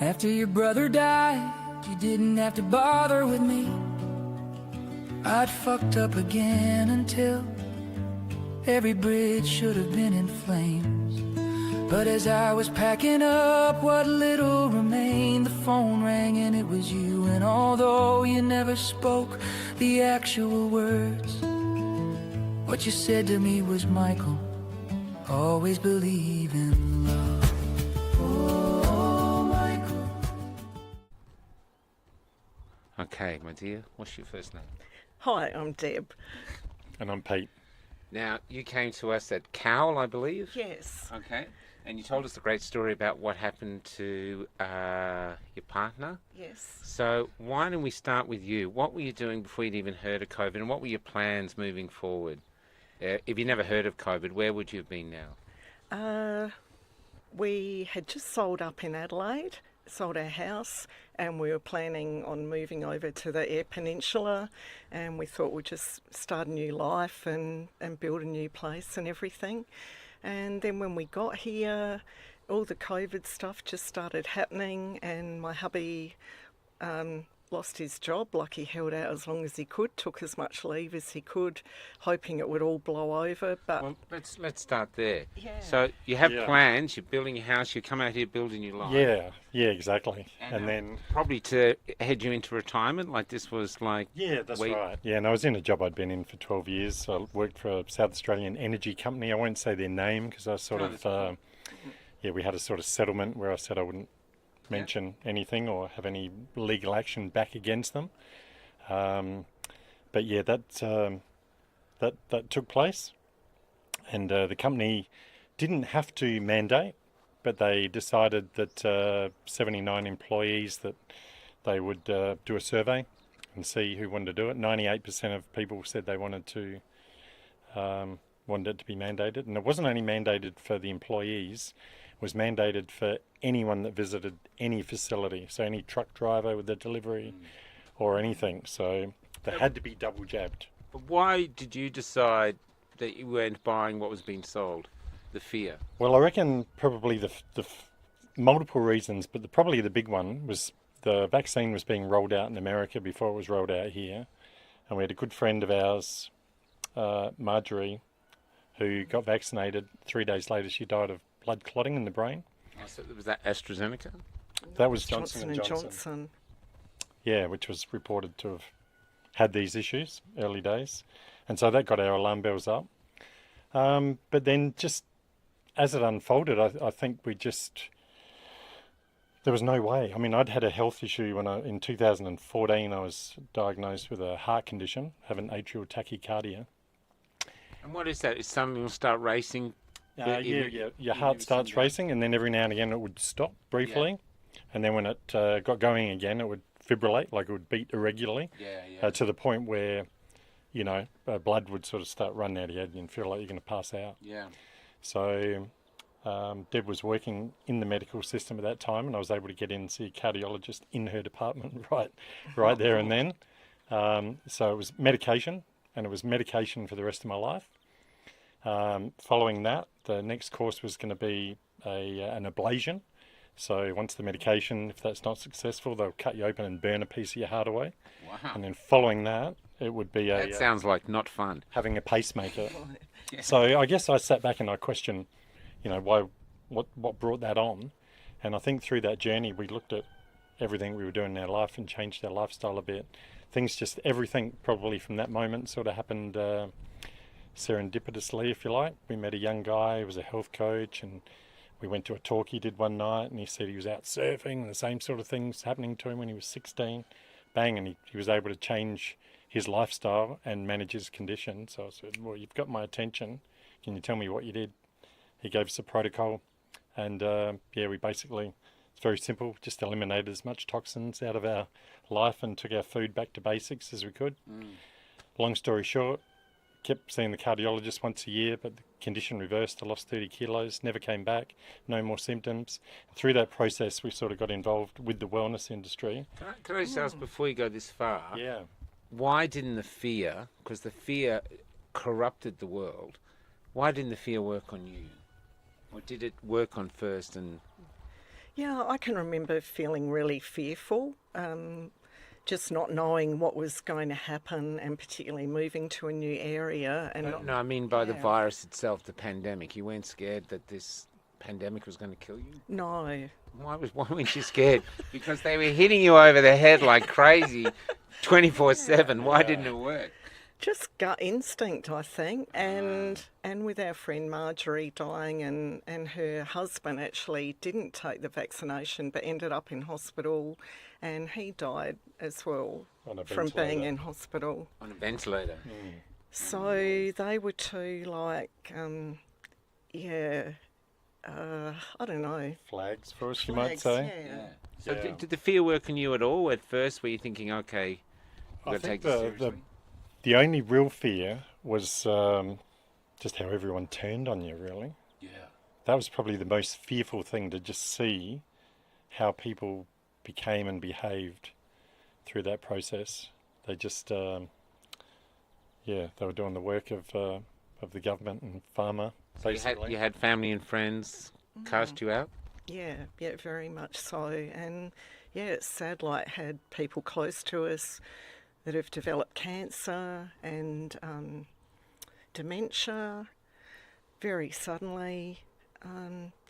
After your brother died, you didn't have to bother with me. I'd fucked up again until every bridge should have been in flames. But as I was packing up what little remained, the phone rang and it was you. And although you never spoke the actual words, what you said to me was, Michael, always believe in love. Oh, Michael. Okay, my dear, what's your first name? Hi, I'm Deb. And I'm Pete. Now, you came to us at Cowell, I believe? Yes. Okay. And you told us a great story about what happened to your partner. Yes. So why don't we start with you? What were you doing before you'd even heard of COVID, and what were your plans moving forward? If you never heard of COVID, where would you have been now? We had just sold up in Adelaide, sold our house, and we were planning on moving over to the Eyre Peninsula, and we thought we'd just start a new life and build a new place and everything. And then when we got here, all the COVID stuff just started happening, and my hubby lost his job. Like, he held out as long as he could, took as much leave as he could, hoping it would all blow over. But Well, let's start there. Yeah. So you have Yeah. plans, you're building your house, you come out here building your life. Yeah, exactly. And then, Probably to head you into retirement, like this was like... yeah, that's Wait. right. Yeah, and I was in a job I'd been in for 12 years. I worked for a South Australian energy company. I won't say their name because I sort No, of, that's fine. we had a sort of settlement where I said I wouldn't mention anything or have any legal action back against them. But yeah, that took place, and the company didn't have to mandate, but they decided that 79 employees that they would do a survey and see who wanted to do it. 98% of people said they wanted it to be mandated, and it wasn't only mandated for the employees. It was mandated for anyone that visited any facility, so any truck driver with a delivery or anything. So they had to be double jabbed. But why did you decide that you weren't buying what was being sold? The fear. Well, I reckon probably the multiple reasons, but probably the big one was the vaccine was being rolled out in America before it was rolled out here. And we had a good friend of ours, Marjorie, who got vaccinated. 3 days later, she died of blood clotting in the brain. Oh, so was that AstraZeneca? That was Johnson Johnson & and Johnson. Yeah, which was reported to have had these issues early days. And so that got our alarm bells up. But then just as it unfolded, I think there was no way. I mean, I'd had a health issue in 2014, I was diagnosed with a heart condition, having atrial tachycardia. And what is that? Is something will start racing? Your heart starts racing, and then every now and again it would stop briefly, and then when it got going again, it would fibrillate, like it would beat irregularly, to the point where, blood would sort of start running out of your head and feel like you're going to pass out. Yeah. So Deb was working in the medical system at that time, and I was able to get in and see a cardiologist in her department right there and then. So it was medication, and it was medication for the rest of my life. Following that, the next course was going to be an ablation. So once the medication, if that's not successful, they'll cut you open and burn a piece of your heart away. Wow. And then following that, it would be That sounds like not fun. having a pacemaker. Yeah. So I guess I sat back and I questioned, what brought that on. And I think through that journey, we looked at everything we were doing in our life and changed our lifestyle a bit. Everything probably from that moment sort of happened serendipitously, if you like. We met a young guy who was a health coach, and we went to a talk he did one night, and he said he was out surfing and the same sort of things happening to him when he was 16. Bang, and he was able to change his lifestyle and manage his condition. So I said, well, you've got my attention. Can you tell me what you did? He gave us a protocol, and we basically, it's very simple, just eliminated as much toxins out of our life and took our food back to basics as we could. Long story short, kept seeing the cardiologist once a year, but the condition reversed. I lost 30 kilos, never came back, no more symptoms. Through that process, we sort of got involved with the wellness industry. Can I just ask, before you go this far, Yeah. why didn't the fear, because the fear corrupted the world, why didn't the fear work on you? Or did it work on first and Yeah, I can remember feeling really fearful, just not knowing what was going to happen, and particularly moving to a new area. And No, I mean by the Yeah. virus itself, the pandemic. You weren't scared that this pandemic was going to kill you? no, Why weren't you scared? Because they were hitting you over the head like crazy 24/7. Why didn't it work? just gut instinct, I think, and with our friend Marjorie dying, and her husband actually didn't take the vaccination but ended up in hospital, and he died as well On a from being ventilator. in hospital. On a ventilator. So they were two yeah, I don't know. Flags for us, you might Flags, say. yeah. So Yeah. did the fear work on you at all at first? Were you thinking, okay, I we've got to take think this the seriously? the only real fear was just how everyone turned on you, really. Yeah. That was probably the most fearful thing, to just see how people became and behaved through that process. They just, they were doing the work of the government and farmer, basically. You had family and friends cast you out? Yeah, very much so. And yeah, it's sad, like, had people close to us that have developed cancer and dementia very suddenly.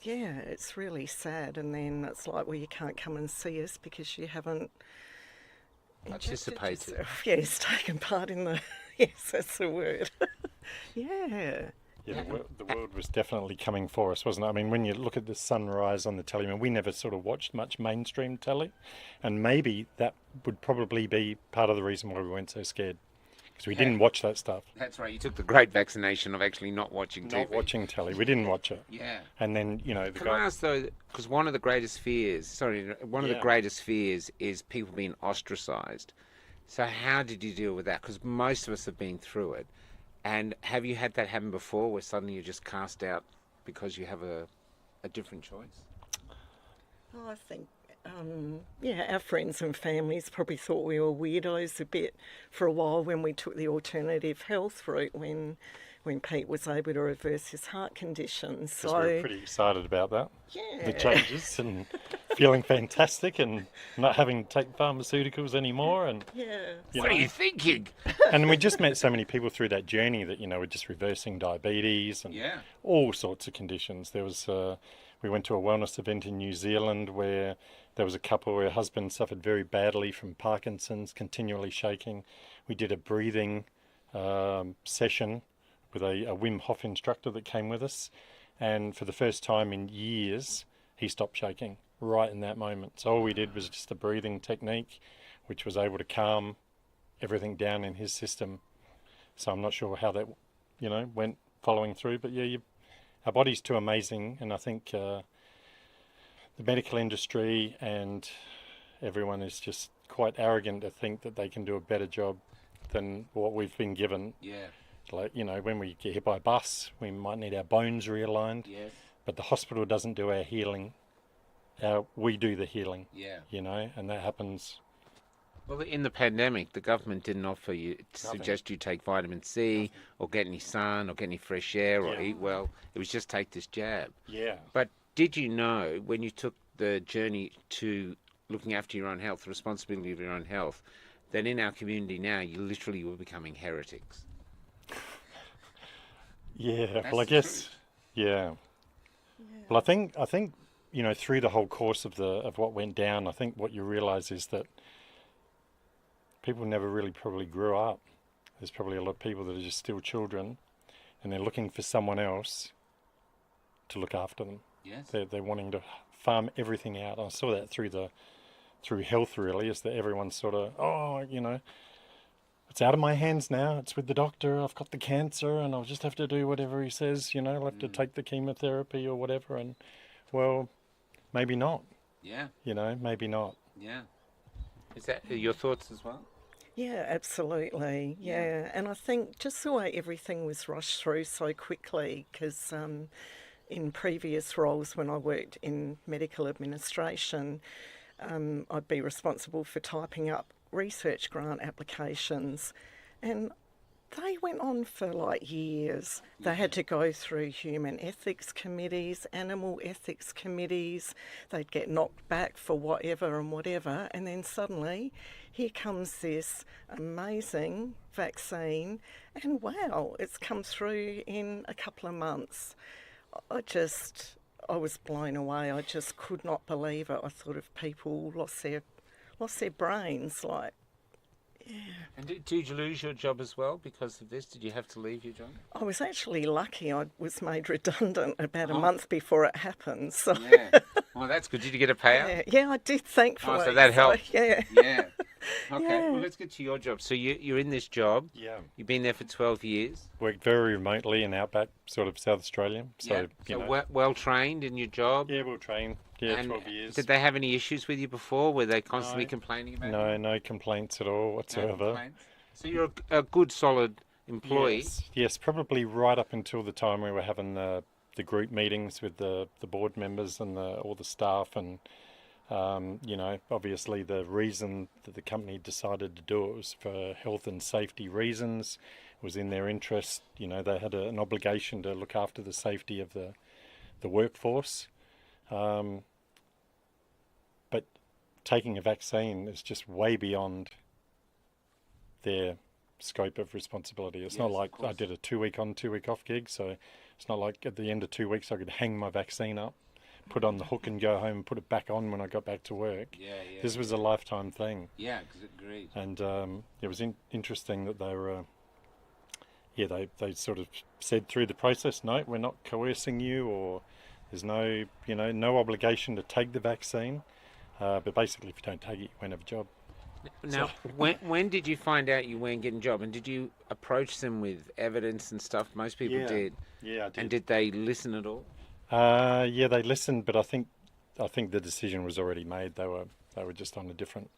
Yeah, it's really sad. And then it's like, well, you can't come and see us because you haven't injected Participated. yourself. Yes, taken part in the, yes, that's the word. Yeah. Yeah, the world was definitely coming for us, wasn't it? I mean, when you look at the sunrise on the telly, I mean, we never sort of watched much mainstream telly, and maybe that would probably be part of the reason why we weren't so scared, because we didn't watch that stuff. That's right. You took the great vaccination of actually not watching TV. Not watching telly, we didn't watch it. Yeah. And then, you know, the Can I guy, ask though, because one of the greatest fears, one of the Yeah. greatest fears is people being ostracised. So how did you deal with that? Because most of us have been through it. And have you had that happen before, where suddenly you're just cast out because you have a different choice? Oh, I think, our friends and families probably thought we were weirdos a bit for a while when we took the alternative health route, when Pete was able to reverse his heart condition. because we were So, pretty excited about that, yeah. the changes, and feeling fantastic, and not having to take pharmaceuticals anymore, and Yeah. you What know, are you thinking? and we just met so many people through that journey that, you know, we're just reversing diabetes and Yeah. all sorts of conditions. There was, we went to a wellness event in New Zealand where there was a couple where her husband suffered very badly from Parkinson's, continually shaking. We did a breathing session with a Wim Hof instructor that came with us, and for the first time in years, he stopped shaking right in that moment. So all we did was just a breathing technique, which was able to calm everything down in his system. So I'm not sure how that, you know, went following through, but yeah, our body's too amazing, and I think the medical industry and everyone is just quite arrogant to think that they can do a better job than what we've been given. Yeah. Like, you know, when we get hit by a bus, we might need our bones realigned, Yes. but the hospital doesn't do our healing. We do the healing, Yeah. you know, and that happens. Well, in the pandemic, the government didn't offer you to suggest you take vitamin C or get any sun or get any fresh air or Yeah. eat well. It was just take this jab. Yeah. But did you know when you took the journey to looking after your own health, the responsibility of your own health, that in our community now you literally were becoming heretics? Yeah, That's well, I the guess, truth. yeah. Well, I think, you know, through the whole course of what went down, I think what you realise is that people never really probably grew up. There's probably a lot of people that are just still children, and they're looking for someone else to look after them. Yes. They're wanting to farm everything out. I saw that through health, really, is that everyone's sort of, oh, you know, it's out of my hands now. It's with the doctor. I've got the cancer, and I'll just have to do whatever he says. You know, I'll have to take the chemotherapy or whatever. And well, maybe not. Yeah. You know, maybe not. Yeah. Is that your thoughts as well? Yeah, absolutely. Yeah. And I think just the way everything was rushed through so quickly, because in previous roles when I worked in medical administration, I'd be responsible for typing up research grant applications. And They went on for like years. They had to go through human ethics committees, animal ethics committees. They'd get knocked back for whatever and whatever. And then suddenly, here comes this amazing vaccine. And wow, it's come through in a couple of months. I was blown away. I just could not believe it. I thought if people lost their brains, like, yeah. And did you lose your job as well because of this? Did you have to leave your job? I was actually lucky. I was made redundant about a month before it happened. So Yeah. Well, that's good. Did you get a payout? yeah, I did, thankfully. Oh, so that helped. Yeah. Yeah. Okay. Yeah. Well, let's get to your job. So you're in this job. Yeah. You've been there for 12 years. Worked very remotely in outback, sort of South Australia. So, you know. Well trained in your job. Yeah, we'll train. Yeah, And 12 years. did they have any issues with you before? Were they constantly complaining about you? No complaints at all No whatsoever. complaints? So you're a good, solid employee. Yes, probably right up until the time we were having the group meetings with the board members and all the staff, and you know, obviously the reason that the company decided to do it was for health and safety reasons. It was in their interest. You know, they had an obligation to look after the safety of the workforce. But taking a vaccine is just way beyond their scope of responsibility. It's not Yes, like of course. I did a 2-week on, 2-week off gig, so it's not like at the end of 2 weeks I could hang my vaccine up, put on the hook and go home and put it back on when I got back to work. Yeah. This was a lifetime thing. Yeah, because it agreed. And it was interesting that they were, they sort of said through the process, no, we're not coercing you, or there's no, you know, no obligation to take the vaccine. But basically, if you don't take it, you won't have a job. Now, when did you find out you weren't getting a job? And did you approach them with evidence and stuff? Most people did. Yeah, I did. And did they listen at all? Yeah, they listened, but I think the decision was already made. They were just on a different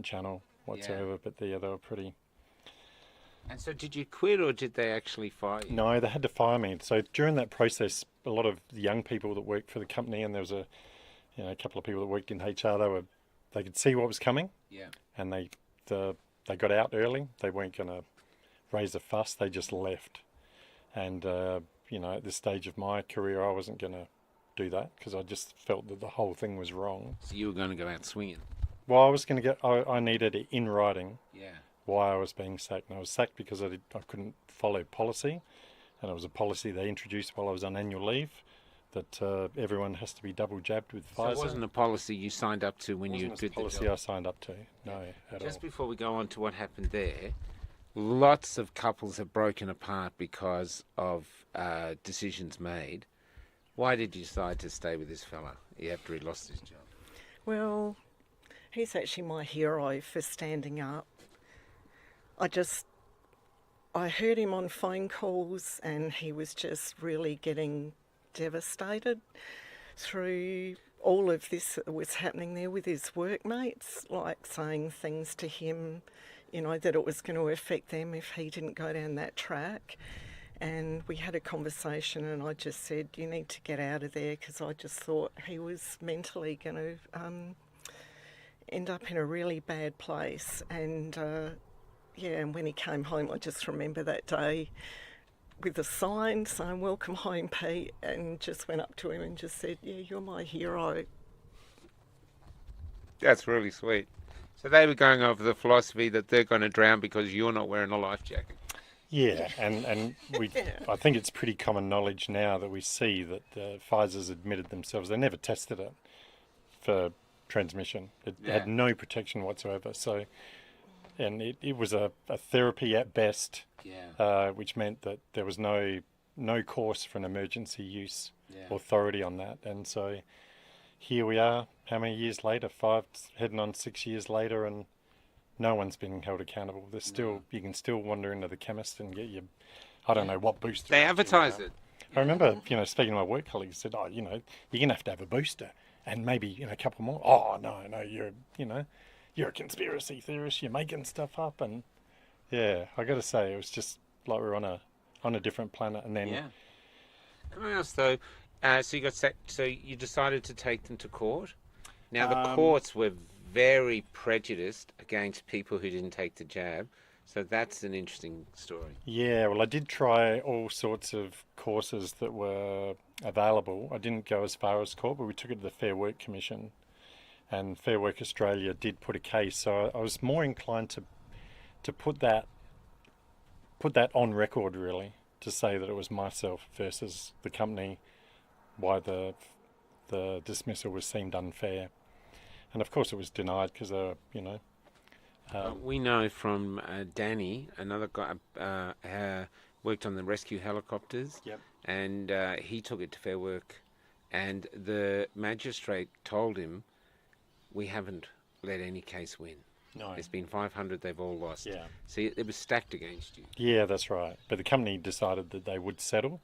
channel whatsoever. But they were pretty. And so, did you quit, or did they actually fire you? No, they had to fire me. So during that process, a lot of the young people that worked for the company, and there was a couple of people that worked in HR. They could see what was coming. Yeah. And they got out early. They weren't going to raise a fuss. They just left. And you know, at this stage of my career, I wasn't going to do that because I just felt that the whole thing was wrong. So you were going to go out swinging. Well, I was going to get. I needed it in writing. Yeah. Why I was being sacked. And I was sacked because I couldn't follow policy, and it was a policy they introduced while I was on annual leave, that everyone has to be double jabbed with Pfizer. So it wasn't a policy you signed up to when you did the job? Policy I signed up to. No, at all. Just before we go on to what happened there, lots of couples have broken apart because of decisions made. Why did you decide to stay with this fella after he lost his job? Well, he's actually my hero for standing up. I heard him on phone calls, and he was just really getting devastated through all of this that was happening there with his workmates, like saying things to him, you know, that it was going to affect them if he didn't go down that track. And we had a conversation, and I just said, you need to get out of there, because I just thought he was mentally going to end up in a really bad place. And and when he came home, I just remember that day with a sign saying, "Welcome home, Pete," and just went up to him and just said, "Yeah, you're my hero." That's really sweet. So they were going over the philosophy that they're going to drown because you're not wearing a life jacket. Yeah, and we. I think it's pretty common knowledge now that we see that Pfizer's admitted themselves they never tested it for transmission. It had no protection whatsoever. So, and it was a therapy at best, which meant that there was no course for an emergency use authority on that. And so here we are, how many years later? 5, heading on 6 years later, and no one's been held accountable. There's still you can still wander into the chemist and get your, I don't know what booster. They advertise it. I remember, speaking to my work colleagues, said, "Oh, you're going to have a booster, and maybe a couple more." "Oh, no, you're a conspiracy theorist. You're making stuff up." And yeah, I got to say, it was just like we're on a different planet. And then, Can I ask though? So you got sacked. So you decided to take them to court. Now the courts were very prejudiced against people who didn't take the jab. So that's an interesting story. Yeah, well, I did try all sorts of courses that were available. I didn't go as far as court, but we took it to the Fair Work Commission, and Fair Work Australia did put a case. So I was more inclined to put that on record, really, to say that it was myself versus the company, why the dismissal was seemed unfair. And of course, it was denied because We know from Danny, another guy, worked on the rescue helicopters, Yep. and he took it to Fair Work, and the magistrate told him, "We haven't let any case win. No. There's been 500, they've all lost." Yeah. See, it was stacked against you. Yeah, that's right. But the company decided that they would settle,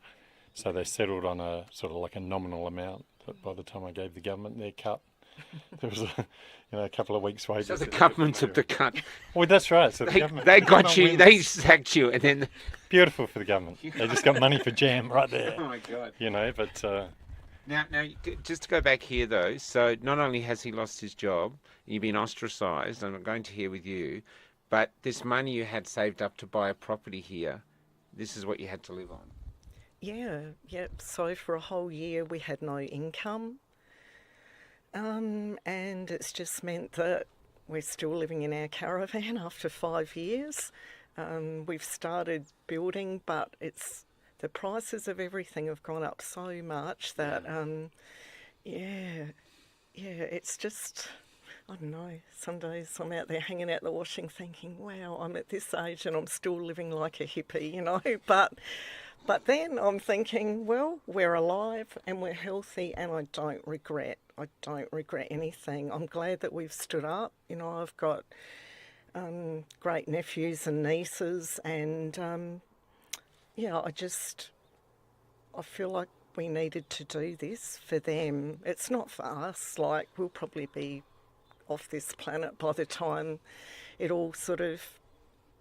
so they settled on a sort of like a nominal amount. But by the time I gave the government their cut, there was a couple of weeks' wages. So the government took the cut. Well, that's right. So the They, government, they got government you, wins. they sacked you, and then... Beautiful for the government. They just got money for jam right there. Oh my God. But Now, just to go back here though, so not only has he lost his job, you've been ostracised, and I'm going to hear with you, but this money you had saved up to buy a property here, this is what you had to live on. Yeah, yep. So for a whole year we had no income. And it's just meant that we're still living in our caravan after 5 years. We've started building, but the prices of everything have gone up so much that, it's just, I don't know, some days I'm out there hanging out the washing thinking, wow, I'm at this age and I'm still living like a hippie, But then I'm thinking, well, we're alive and we're healthy and I don't regret anything. I'm glad that we've stood up. I've got great nephews and nieces and, I feel like we needed to do this for them. It's not for us. Like, we'll probably be off this planet by the time it all sort of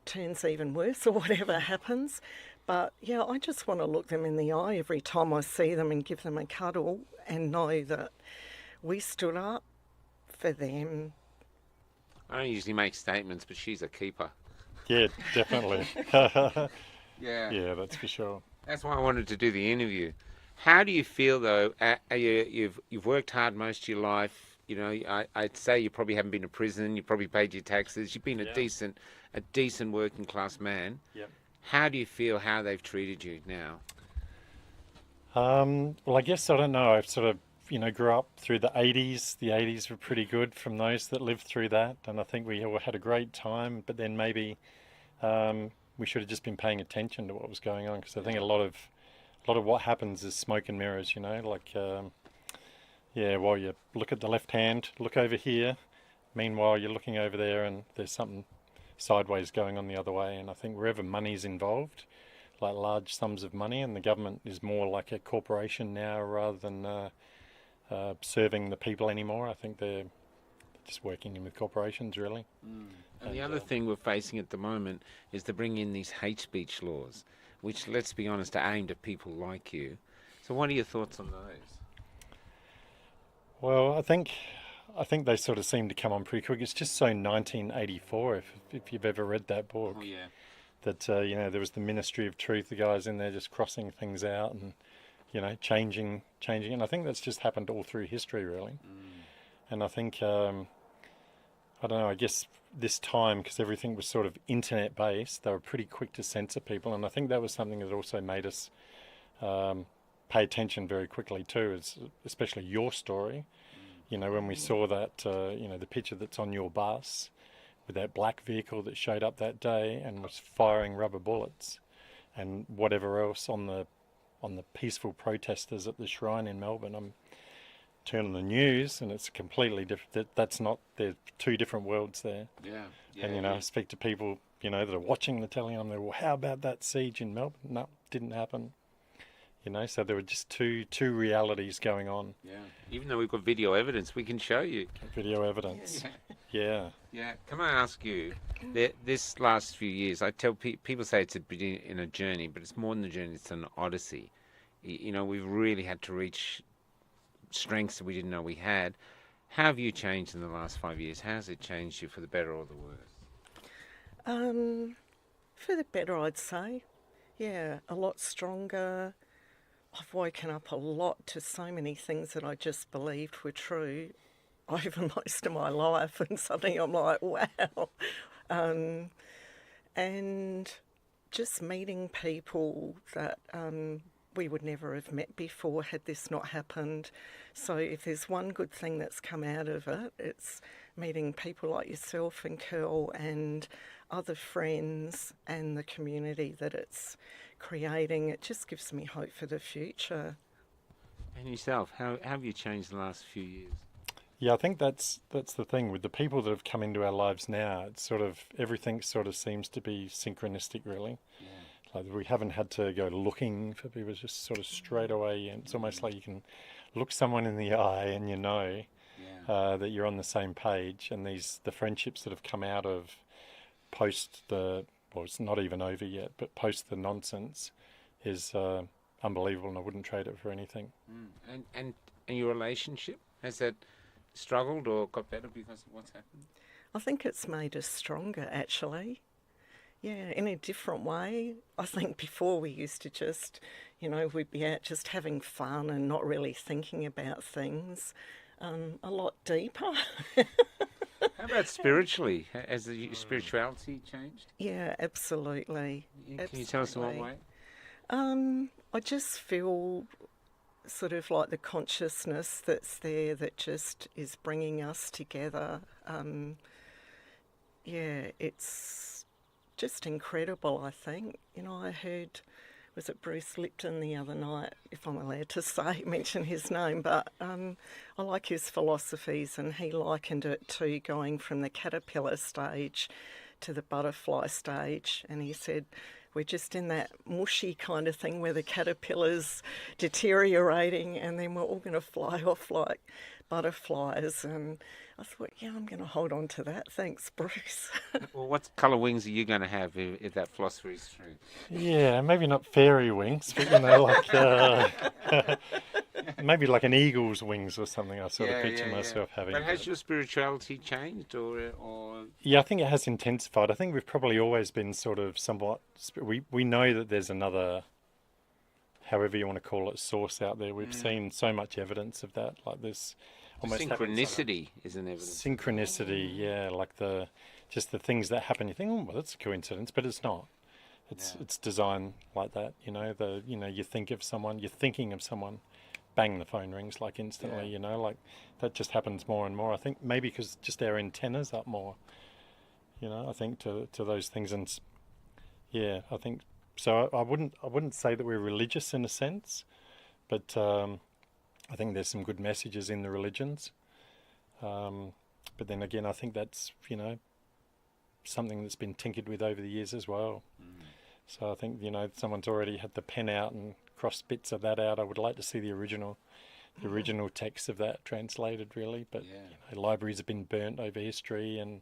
turns even worse or whatever happens. But yeah, I just want to look them in the eye every time I see them and give them a cuddle and know that we stood up for them. I don't usually make statements, but she's a keeper. yeah, definitely. Yeah. Yeah, that's for sure. That's why I wanted to do the interview. How do you feel though? You've worked hard most of your life. I'd say you probably haven't been to prison. You probably paid your taxes. You've been a decent working class man. Yep. How do you feel how they've treated you now? Well, I guess I don't know. I've sort of, grew up through the 80s. The 80s were pretty good from those that lived through that. And I think we all had a great time. But then maybe we should have just been paying attention to what was going on. Because I think a lot of what happens is smoke and mirrors, while you look at the left hand, look over here. Meanwhile, you're looking over there and there's something sideways going on the other way. And I think wherever money's involved, like large sums of money, and the government is more like a corporation now rather than serving the people anymore. I think they're just working in with corporations, really. And the other thing we're facing at the moment is to bring in these hate speech laws, which, let's be honest, are aimed at people like you. So what are your thoughts on those? Well, I think they sort of seem to come on pretty quick. It's just so 1984, if you've ever read that book. Oh, yeah. That, there was the Ministry of Truth, the guys in there just crossing things out and, changing. And I think that's just happened all through history, really. And I think, I don't know, I guess this time, because everything was sort of internet-based, they were pretty quick to censor people. And I think that was something that also made us pay attention very quickly too, especially your story. When we saw that, the picture that's on your bus with that black vehicle that showed up that day and was firing rubber bullets and whatever else on the peaceful protesters at the shrine in Melbourne. I'm turning the news and it's completely different. There's two different worlds there. Yeah. And, I speak to people, that are watching the telly and I'm there, well, how about that siege in Melbourne? No, didn't happen. So there were just two realities going on. Yeah. Even though we've got video evidence, we can show you. Video evidence. Yeah. Yeah. Can I ask you, this last few years, I tell people say it's been in a journey, but it's more than a journey, it's an odyssey. We've really had to reach strengths that we didn't know we had. How have you changed in the last 5 years? How has it changed you for the better or the worse? For the better, I'd say. Yeah, a lot stronger. I've woken up a lot to so many things that I just believed were true over most of my life, and suddenly I'm like, wow. And just meeting people that we would never have met before had this not happened. So if there's one good thing that's come out of it, it's meeting people like yourself and Curl and other friends and the community that it's creating. It just gives me hope for the future. And yourself, how have you changed the last few years? Yeah, I think that's the thing with the people that have come into our lives now. It's sort of everything sort of seems to be synchronistic, really. Yeah. Like we haven't had to go looking for people; it's just sort of straight away, and it's almost like you can look someone in the eye and you know that you're on the same page. And the friendships that have come out of post the it's not even over yet, but post the nonsense is unbelievable, and I wouldn't trade it for anything. And your relationship, has that struggled or got better because of what's happened? I think it's made us stronger, actually. Yeah, in a different way. I think before we used to just, we'd be out just having fun and not really thinking about things. A lot deeper. How about spiritually? Has the spirituality changed? Yeah, absolutely. Can you tell us in what way? I just feel sort of like the consciousness that's there that just is bringing us together. Yeah, it's just incredible, I think. I heard, was it Bruce Lipton the other night, if I'm allowed to mention his name, but I like his philosophies, and he likened it to going from the caterpillar stage to the butterfly stage, and he said, we're just in that mushy kind of thing where the caterpillar's deteriorating and then we're all going to fly off like butterflies. And I thought, yeah, I'm going to hold on to that. Thanks, Bruce. Well, what colour wings are you going to have if that philosophy is true? Yeah, maybe not fairy wings, but like maybe like an eagle's wings or something. I sort of picture myself having. But has your spirituality changed, or? Yeah, I think it has intensified. I think we've probably always been sort of somewhat. We know that there's another, however you want to call it, source out there. We've seen so much evidence of that. Like this, almost synchronicity is an evidence. Synchronicity, yeah, like the things that happen. You think, oh, well, that's a coincidence, but it's not. It's designed like that. You think of someone, you're thinking of someone. Bang, the phone rings like instantly, like that just happens more and more. I think maybe because just our antennas up more, I think to those things. And yeah, I think so. I wouldn't say that we're religious in a sense, but I think there's some good messages in the religions. But then again, I think that's, something that's been tinkered with over the years as well. So I think, someone's already had the pen out and crossed bits of that out. I would like to see the original text of that translated, really. But libraries have been burnt over history and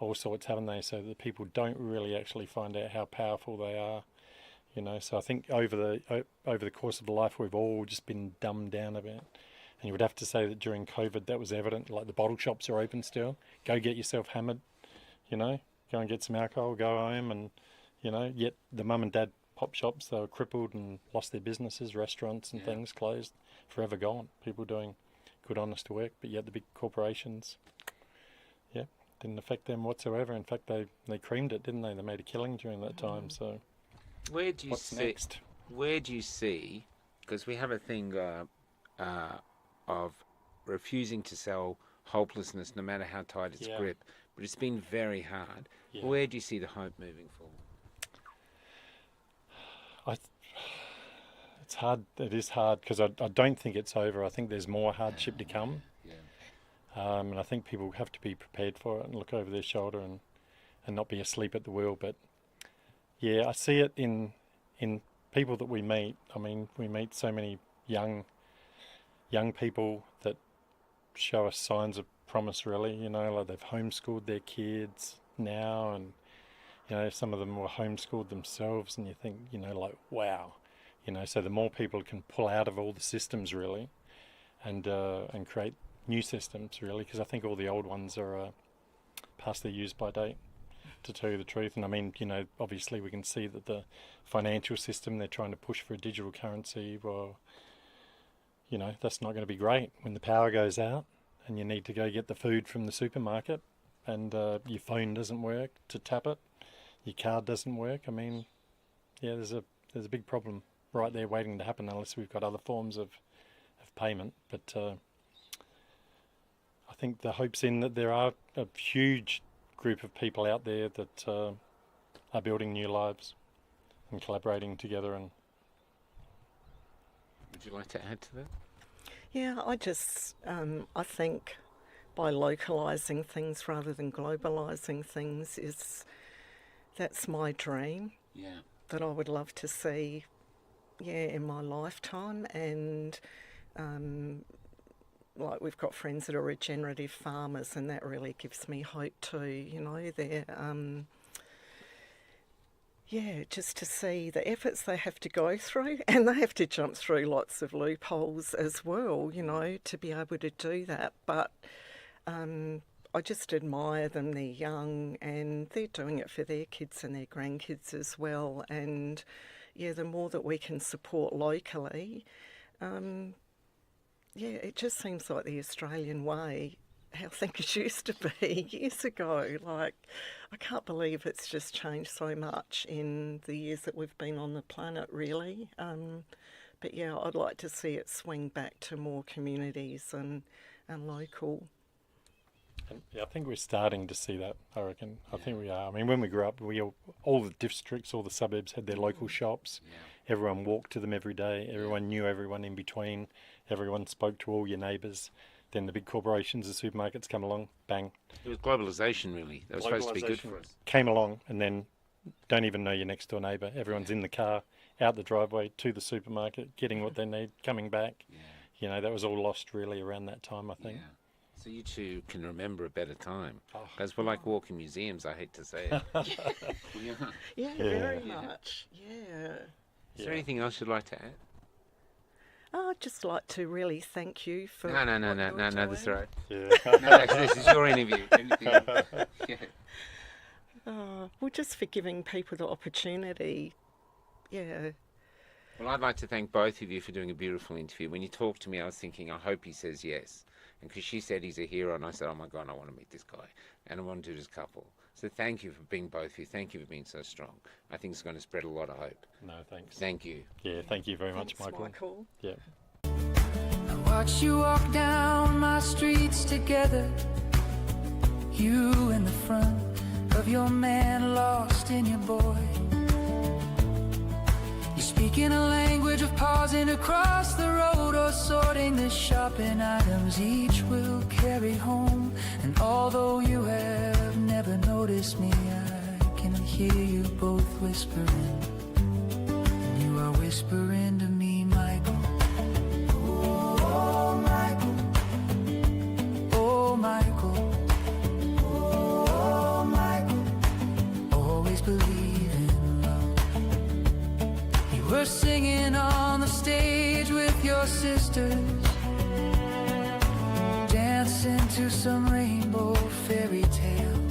all sorts, haven't they? So that people don't really actually find out how powerful they are. So I think over the course of life, we've all just been dumbed down a bit. And you would have to say that during COVID, that was evident. Like the bottle shops are open still. Go get yourself hammered, go and get some alcohol, go home, and yet the mum and dad pop shops, they were crippled and lost their businesses, restaurants and things closed, forever gone. People doing good, honest work, but yet the big corporations, didn't affect them whatsoever. In fact, they creamed it, didn't they? They made a killing during that time. So, where do you what's see? next? Where do you see? Because we have a thing of refusing to sell hopelessness, no matter how tight its grip. But it's been very hard. Yeah. Where do you see the hope moving forward? It's hard. It is hard because I don't think it's over. I think there's more hardship to come. And I think people have to be prepared for it and look over their shoulder and not be asleep at the wheel. But yeah, I see it in people that we meet. I mean, we meet so many young people that show us signs of promise, really. Like they've homeschooled their kids now, and some of them were homeschooled themselves, and you think, like, wow. So the more people can pull out of all the systems, really, and create new systems, really, because I think all the old ones are past their use by date. to tell you the truth. And I mean, you know, obviously we can see that the financial system, they're trying to push for a digital currency. Well, you know, that's not going to be great when the power goes out and you need to go get the food from the supermarket and your phone doesn't work to tap it, your card doesn't work. I mean, yeah, there's a big problem right there waiting to happen unless we've got other forms of payment. But I think the hope's in that there are a huge group of people out there that are building new lives and collaborating together. And would you like to add to that? Yeah, I think by localising things rather than globalising things that's my dream. Yeah. That I would love to see, in my lifetime. And like we've got friends that are regenerative farmers, and that really gives me hope too. You know, they're just to see the efforts they have to go through, and they have to jump through lots of loopholes as well, you know, to be able to do that. But I just admire them. They're young and they're doing it for their kids and their grandkids as well. And the more that we can support locally, it just seems like the Australian way, how things used to be years ago. Like, I can't believe it's just changed so much in the years that we've been on the planet, really. But I'd like to see it swing back to more communities and local. And I think we're starting to see that, I reckon. I think we are. I mean, when we grew up, all the districts, all the suburbs had their local shops. Yeah. Everyone walked to them every day. Everyone knew everyone in between. Everyone spoke to all your neighbours. Then the big corporations, the supermarkets come along, bang. It was globalisation, really. That was supposed to be good for us. Came along, and then don't even know your next door neighbour. Everyone's in the car, out the driveway, to the supermarket, getting what they need, coming back. Yeah. You know, that was all lost really around that time, I think. Yeah. So you two can remember a better time. Because we're like walking museums, I hate to say it. Very much. Yeah. Is there anything else you'd like to add? I'd just like to really thank you for... No, that's all right. Yeah. No, this is your interview. Well, just for giving people the opportunity. Yeah. Well, I'd like to thank both of you for doing a beautiful interview. When you talked to me, I was thinking, I hope he says yes. And because she said he's a hero, and I said, oh my God, I want to meet this guy. And I want to do this couple. So thank you for being both of you. Thank you for being so strong. I think it's going to spread a lot of hope. No, thanks. Thank you. Yeah, thank you very much, Thanks, Michael. Yeah. I watch you walk down my streets together, you in the front of your man lost in your boy. You're speaking a language of pausing across the road or sorting the shopping items each will carry home. And although you have never noticed me, I can hear you both whispering, and you are whispering to me, Michael. Oh, Michael. Oh, Michael. Oh, Michael. Always believe in love. You were singing on the stage with your sisters, dancing to some rainbow fairy tale.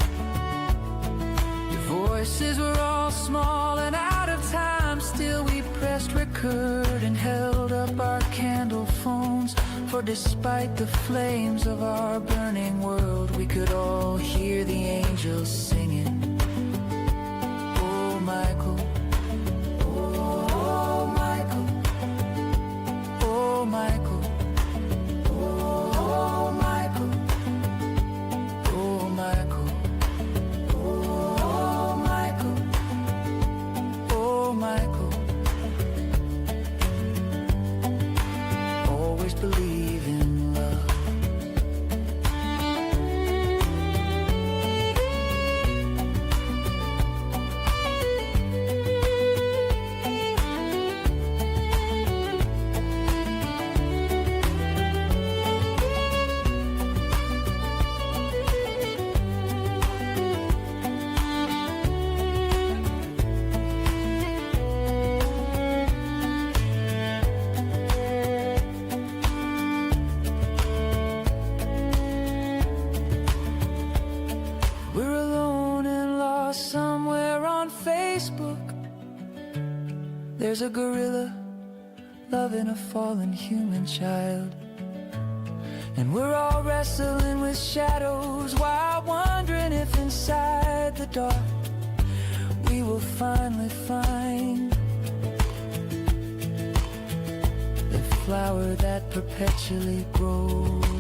Your voices were all small and out of time. Still we pressed record and held up our candle phones, for despite the flames of our burning world, we could all hear the angels singing. Oh, Michael. Oh, Michael. Oh, Michael. Oh, Michael. Oh, Michael. Oh, Michael. Oh, Michael. Always believe in love. There's a gorilla loving a fallen human child, and we're all wrestling with shadows while wondering if inside the dark we will finally find the flower that perpetually grows.